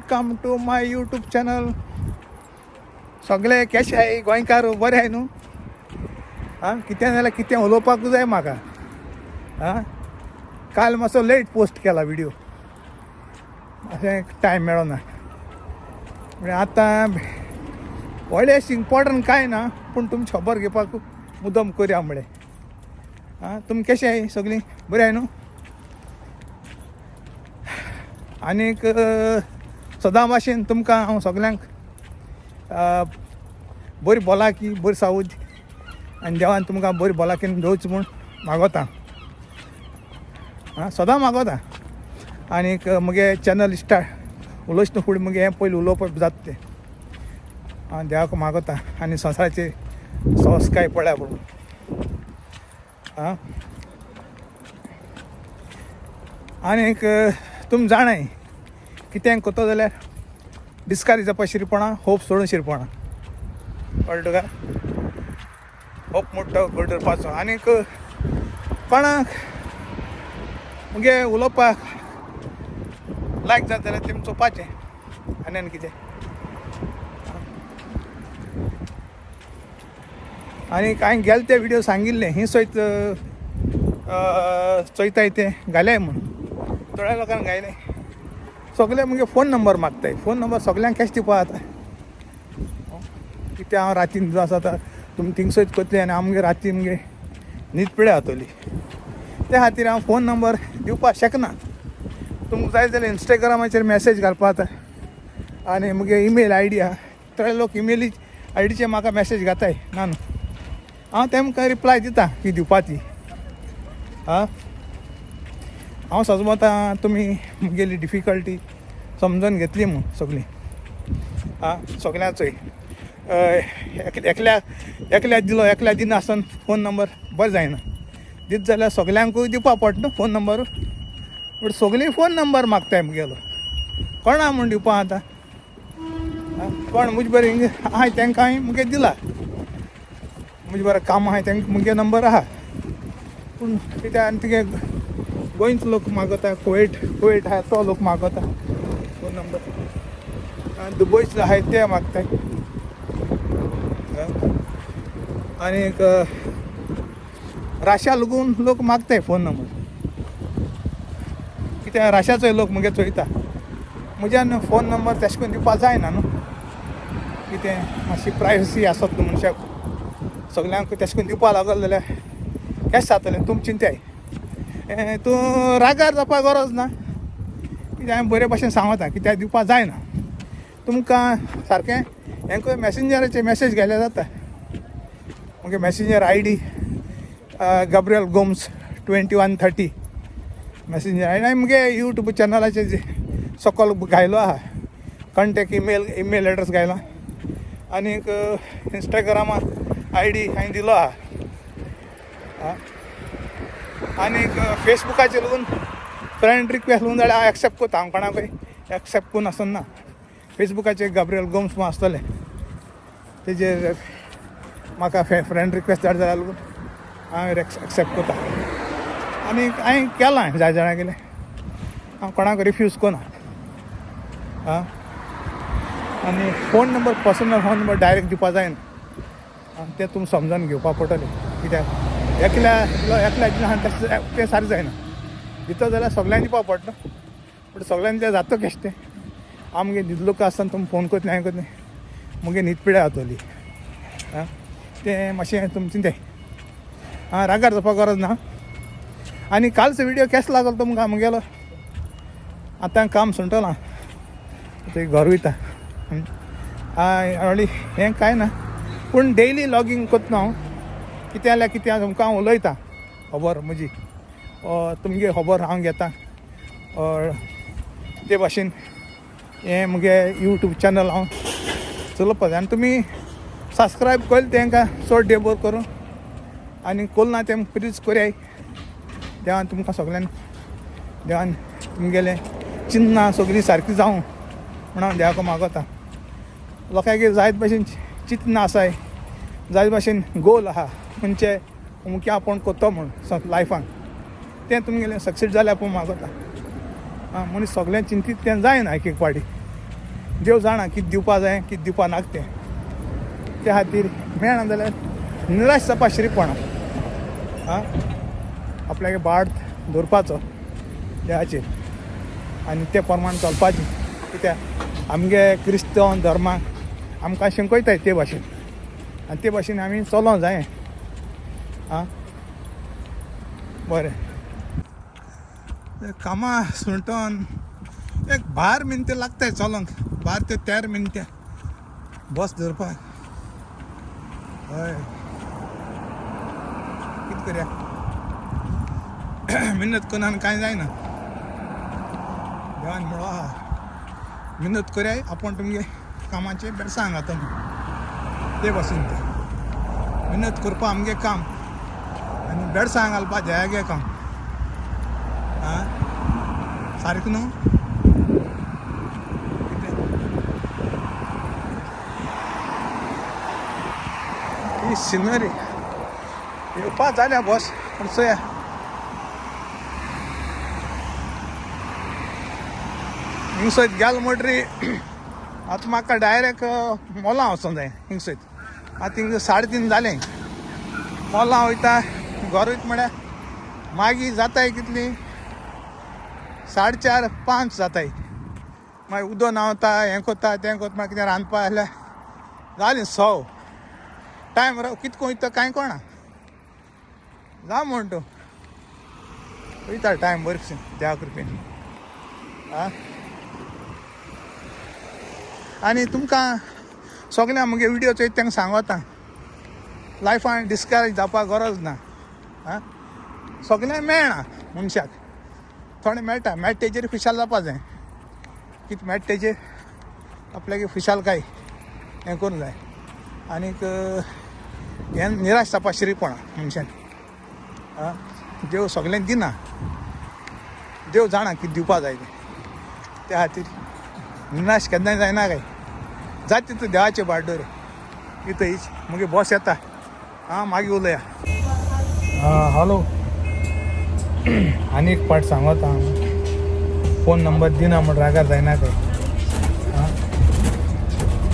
Welcome to my YouTube channel. सगळे कशे आहे गोंयकार बरे आहे न्हू. कितें जाल्यार कितें उलोवपाकूच जाय म्हाका. काल मातसो लेट पोस्ट केला विडियो, अशें टायम मेळो ना. म्हणजे आतां व्हडलें इम्पॉर्टंट कांय ना, पूण तुमची खबर घेवपाक मुद्दम करया म्हणलें. तुमी कशें आहाय सगळीं बरीं आहाय न्हू. आनीक सदां भाशेन तुमकां हांव सगल्यांक बरी भलायकी बरी सावूद आनी देवान तुमकां बरी भलायकेन दवरची म्हूण मागोता. सदां मागोता. आनीक मुगे चॅनल स्टार्ट उलोवचे फुडें मुगे हें पयलीं उलोवप जाता तें देवाक मागोता आनी संवसाराचेर संस्कार पडल्या म्हणून. आनीक तुमी जाणाय कितें कोतो जाल्यार डिस्करेज जावपा शिरपणा, होप सोडून शिरपणा. कळ्ळें तुका. होप मोठो करपाचो. आनीक कोणाक मुगे उलोवपाक लायक जाता जाल्यार तेमी चोवपाचें, आनी कितें. आनीक हांवें गेले ते विडियो सांगिल्लें ही सयत चोयताय तें घाल्याय म्हूण. थोड्या लोकांक घायलें. सगळे मुगे फोन नंबर मागताय. फोन नंबर सगल्यांक कशें दिवपा जाता. कितें हांव रातीन जो आसा तुमी थिंगसोच करतली आनी आमगे राती मुगे न्हीद पिड्या जातली. त्या खातीर हांव फोन नंबर दिवपाक शकना. तुमकां जाय जाल्यार इंस्टाग्रामाचेर मॅसेज घालपा जाता आनी मुगे ईमेल आयडी आहा. थोडे लोक ईमेल आयडीचेर म्हाका मॅसेज घाताय. ना न्हू, हांव तेमकां रिप्लाय दिता की दिवपाची. हांव समजता तुमी मुगेली डिफिकल्टी समजून घेतली म्हूण सगळीं. सगळ्यांचोय एकल्याक दिलो एकल्याक दिना आसतना फोन नंबर बरें जायना. दित जाल्यार सगल्यांकूय दिवपा पडटा फोन नंबर. पूण सगळीं फोन नंबर मागताय मुगेलो. कोणा म्हूण दिवपा आतां. कोण मुजे बरें आहाय तांकां हांवें मुगे दिला. मुजे बरें काम आहाय तांकां मुगे नंबर आहा. पूण कित्याक आनी तुगे गोंयचो लोक मागता, कुवेट आहा तो लोक मागता फोन नंबर. दुबयचे आहाय ते मागताय. आनीक राशिया लागून लोक मागताय फोन नंबर. कित्याक राशियाचोय लोक मुगे चोयता. म्हज्यान फोन नंबर तेशें करून दिवपा जायना न्हू. कितें मातशी प्रायवसी आसत न्हू मनशाक. सगल्यांक तेशें करून दिवपा लागल जाल्यार कशें जातलें तुमी चिंताय. तूं रागार जावपा गरज ना. कित्याक हांवें बरे भाशेन सांगता कित्याक दिवपा जायना. तुमकां सारकें हेंक मॅसेंजराचेर मॅसेज घाल्यार जाता. मुगे Messenger ID Gabriel Gomes 2130 Messenger ID. हांवें मुगे यूट्यूब चॅनलाचेर सकयल घायलो आहा. कॉन्टेक्ट ईमेल एड्रेस घायला. आनीक इंस्टाग्रामा आयडी हांवें दिलो आहा. आनीक फेसबुकाचेर लागून फ्रेंड रिक्वेस्ट लागून जाल्यार हांव एक्सेप्ट करता. हांव कोणाकूय एक्सेप्ट करून आसना. फेसबुकाचेर गब्रियल गोम्स म्हूण आसतलें तेजेर म्हाका फ्रेंड रिक्वेस्ट धाड जाल्यार लागून हांव एक्सेप्ट करता. आनीक हांवें केलां जाय जाणां गेलें. हांव कोणाक रिफ्यूज करना. आनी phone number personal phone number direct दिवपा जायना. तें तुमी समजून घेवपा पडटलें. कित्याक एकल्या दिना तें सारकें जायना. दिता जाल्यार सगल्यांक दिवपा पडटा. पूण सगल्यांक तें जाता कशें तें. आमगे न्हिदलो आसतना तुमी फोन करतले हांवें करतलें मुगे न्हीद पिड्या जातली. तें मातशें तुमी चिंताय. रागार जावपा गरज ना. आनी कालचो विडियो केसो लागलो तुमकां मुगेलो. आतां काम सुंटलां थंय घर वयता. व्हडली हें कांय ना. पूण डेयली लॉगींग करता हांव. कितें जाल्यार कितें तुमकां हांव उलयतां खबर म्हजी. तुमगे खबर हांव घेतां. ते भाशेन हें मुगे यूट्यूब चॅनल हांव चलोवपा जाय. आनी तुमी सबस्क्रायब केलें तांकां चड देव बरें करूं. आनी कोल ना तें प्लीज कोराय. देवान तुमकां सगल्यांक देवान तुमगेलें चिन्नां सगळीं सारकीं जावं म्हूण हांव देवाक मागता. लोकांक जायत भाशेन चिंतना आसाय. जायत भाशेन गोल आहा खंयचे अमकें आपूण कोत्तो म्हूण लायफान. तें तुमगेलें सक्सेस जाल्यार आपूण मागता. मनीस सगळें चिंतीत तें जायना एक एक पाटी. देव जाणा कितें दिवपा जाय कितें दिवपा नाका तें त्या खातीर मेळना जाल्यार निराश जावपा शिरीपणा आपल्यागे भाट दवरपाचो देवाचेर आनी ते प्रमाण चलपाचें कित्याक आमगे क्रिस्तांव धर्माक आमकां शिकयताय ते भाशेन आनी ते भाशेन आमी चलोंक जाय बरें कामां सुंटोन एक 12 मिनटां लागताय चलोंक 12 ते 13 मिनटां बस धरपाक हय कितें करया मेहनत करून आनी कांय जायना देवान म्हणलो आहा मेहनत करयाय आपूण तुमगे कामाचे बेडसांग घाता ते भाशेन ते मेहनत करपा आमगे काम आनी बेडसांग घालपा जयागे काम सारकें न्हू ही सिनरी येवपा जाल्या बस पूण चोया हिंगसोत गेल म्हणटरी आतां म्हाका डायरेक्ट मोलां वचोंक जाय हिंगसोत आतां हिंग 3:30 जालें मोलां वयता घर वयता म्हळ्यार मागीर जाताय कितली 4:30-5 जाताय मागीर उदक न्हांवता हें कोत्ता तें कोत्ता मागीर कितें रांदपा जाल्यार जालें 6 टायम कितको वयता कांय कळना जा म्हण तूं वयता टायम बरें देवा कृपेन आनी तुमकां सगळ्यांक मुगे विडियो चोयता तांकां सांगता लायफान डिस्करेज जावपाक गरज ना सगळें मेळना मनशाक थोडें मेळटा तेजेर खुशाल जावपा जाय कितें मेळटा तेजेर आपल्यागे खुशालकाय हें करूंक जाय आनीक हें निराश जावपा शिरीपणा मनशान देव सगळें दिना देव जाणा कितें दिवपा जाय तें त्या खातीर निराश केन्नाय जायना काय जाय तितू देवाचे बाड्डोर इथं हीच मुगे बॉस येता मागीर उलया हॅलो आनी एक पाट सांगता हांव फोन नंबर दिना म्हण रागार जायना काय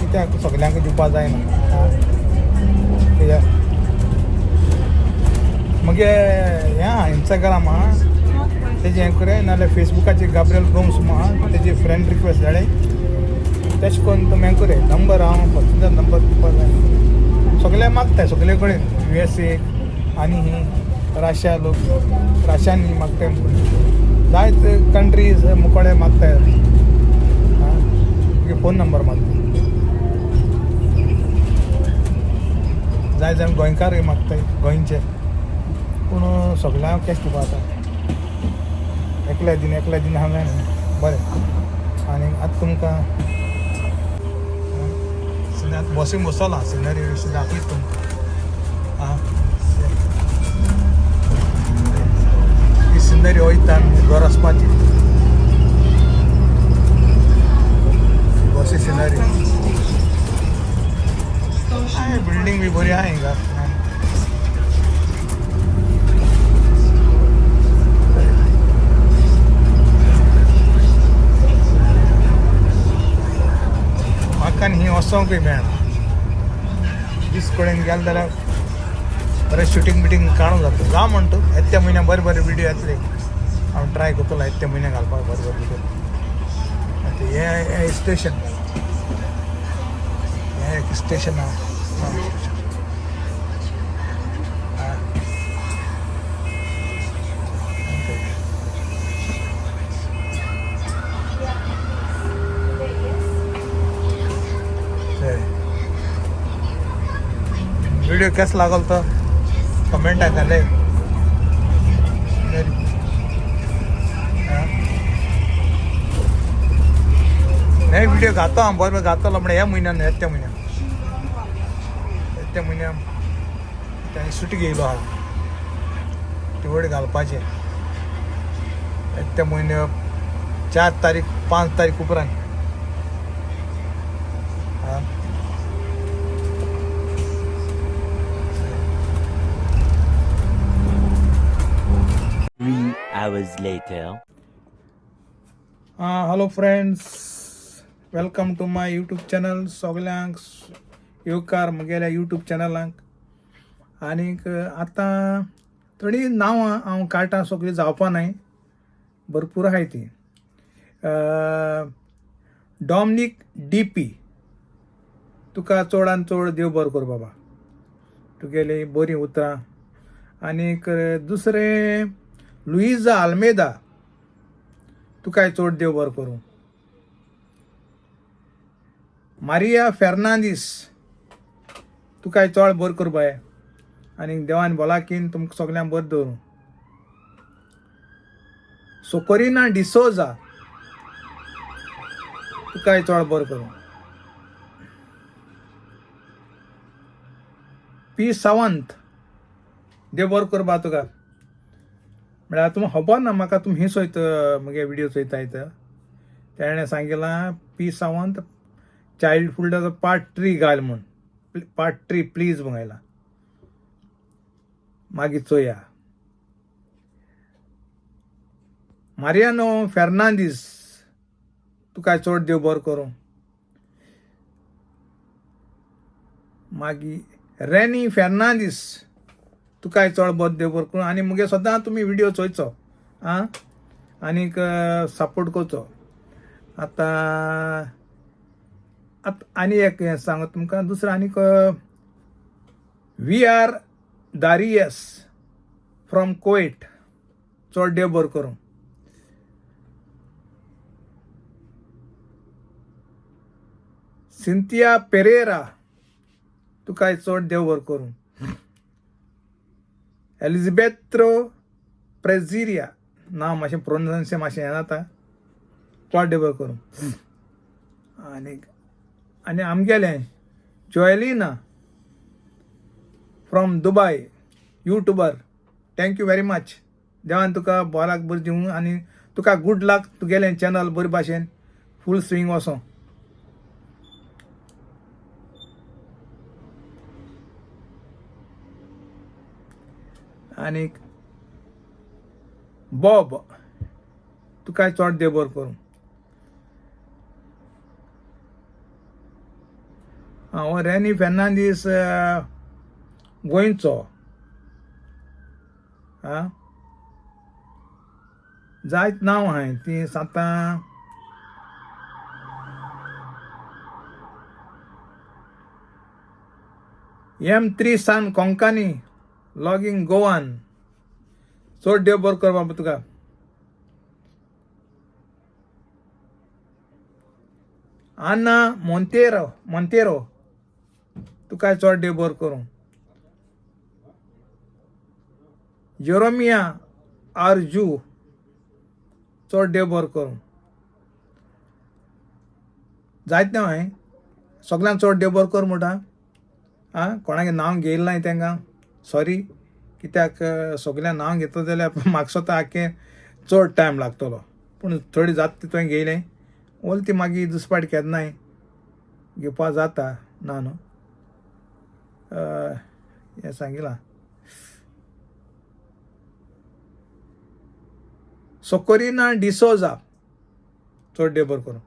कित्याक सगल्यांक दिवपा जायना कित्याक मुगे हें इंस्टाग्राम तेजें हें करूं नाल्यार फेसबुकाचेर गाब्रियल गोम्स म्हणून तेजी फ्रेंड रिक्वेस्ट धाडय तेशें करून तुमी हें करूं नंबर हांव पर्सनल नंबर दिवपा जाय सगळे मागताय सगळे कडेन USA आनी ही रशिया लोक रशियानी मागताय जायत कंट्रीज मुकोडे मागताय फोन नंबर मागता जाय जाण गोंयकार मागताय गोंयचे पूण सगळ्यांक कॅश दिवपा जाता एकल्या दिन हांवें बरें आनी आतां तुमकां आतां बसीन बसोला सिनरी अशी दाखयत तुमकां ही सिनरी वयता घर वचपाची बसी सिनरी बिल्डींग बी बरी आहा हिंगा म्हाका ही वचोंकूय मेळना दीस कडेन गेले जाल्यार बरें शुटींग बिटींग काडूंक जाता जा म्हण तूं येत्या म्हयन्याक बरे बरे विडियो येतले हांव ट्राय करतलो येत्या म्हयन्याक घालपाक बरे बरे विडियो आतां हें स्टेशन हें एक स्टेशन आहा वीडियो कैसा लागल तो कमेंट घाले नहीं वीडियो घातो हांव बरोबर घातलो म्हणजे ह्या म्हयन्यान येत्या म्हयन्यान ताणें सुटी घेयलो आहा तिवड घालपाचें येत्या म्हयन्या 4 तारीख 5 तारीख उपरांत hours later. Hello friends, welcome to my YouTube channel. सगल्यांक येवकार म्हगेल्या यूट्यूब चॅनलांक. आनीक आतां थोडी नांवां हांव काडटां, सगळीं जावपा नाय, भरपूर आहाय ती. डॉमिनिक DP, तुका चडान चड देव बरो करूं बाबा, तुगेली बरीं उतरां. आनीक दुसरें लुइजा आल्मेदा, तुकाय चड देव बरो करूं. मारिया फेर्नांदीस, तुकाय चड बरो करूं बाय, आनी देवान भलायकीन तुमकां सगल्यांक बरें दवरूं. सोकोरिना डिसोजा, तुकाय चड बरो करूं. P. सावंत, देव बरो कर बा तुका. म्हळ्यार तुमकां खबर ना म्हाका तुमी ही चोयत म्हगे विडियो चोयतायत. तेणें सांगिलां P. सावंत चायल्डहुडाचो पार्ट 3 घाल म्हूण, पार्ट 3 प्लीज म्हूण घायला. मागीर चोया. मारियानो फेर्नांदीस, तुकाय चड देव बरो करूं. मागीर रेनी फेर्नांदीस, तुकाय चड बरो देव बरो करूं. आनी मुगे सदां तुमी विडियो चोयचो आं, आनीक सपोर्ट करचो. आतां आनी एक हें सांगत तुमकां, दुसरें आनीक VR दारियस फ्रॉम कुवेट, चड देव बरो करूं. सिंथिया पेरेरा, तुकाय चड देव बरो करूं. एलिझाबेथ्रो प्रेझिरिया, नांव मातशें प्रोनाउन्सिएशन मातशें हें जाता, चड देव बरो करूं. आनी आमगेलें Joelina from Dubai, YouTuber, thank you very much. देवान तुका बराक बरें दिवं आनी तुका गूड लक, तुगेलें चॅनल बरे भाशेन फूल स्विंग वचों. आनीक बॉब, तुकाय चड देव बरो करूं. हांव रेनी फेर्नांदीस गोंयचो आं, जायत नांव आहाय ती आतां. M3 सान कोंकानी, लॉगिंग गोवान, चड देव बरो कर बाबा तुका. आना मोंतेरो, तुकाय चड देव बरो करूं. जेरोमिया आरजू, चड देव बरो करूं. जायत नांव हांवें, सगळ्यांक चड देव बरो कर म्हणटा आं. कोणागे नांव घेयलें नाय तेंकां सॉरी, कित्याक सगळ्यांक नांव घेतलो जाल्यार म्हाका स्वता आख्खें चड टायम लागतलो. पूण थोडी जाता ती तुवें घेयलें, ओली मागीर दुसपाट केन्नाय घेवपा जाता ना न्हू. हें सांगिलां. सोकोरिना डिसोजा, चड देव बरो करूं.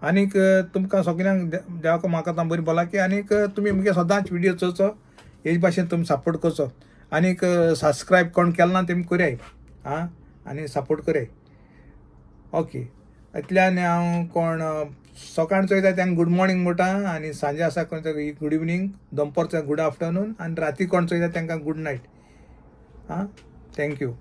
आनीक तुमकां सगल्यांक देवाक म्हाका आतां बरी भलायकी. आनीक तुमी मुगे सदांच विडियो चोवचो, हेच भाशेन तुमी सपोर्ट करचो. आनीक सबस्क्रायब कोण केलें ना तेमी कराय आं, आनी सपोर्ट कराय. ओके, इतल्यान हांव कोण सकाळ चोयता तांकां गूड मॉर्निंग म्हणटा, आनी सांजे आसा कोण गूड इवनिंग, दनपारचो गूड आफ्टरनून, आनी राती कोण चोयता तांकां गूड नायट आं. थँक्यू.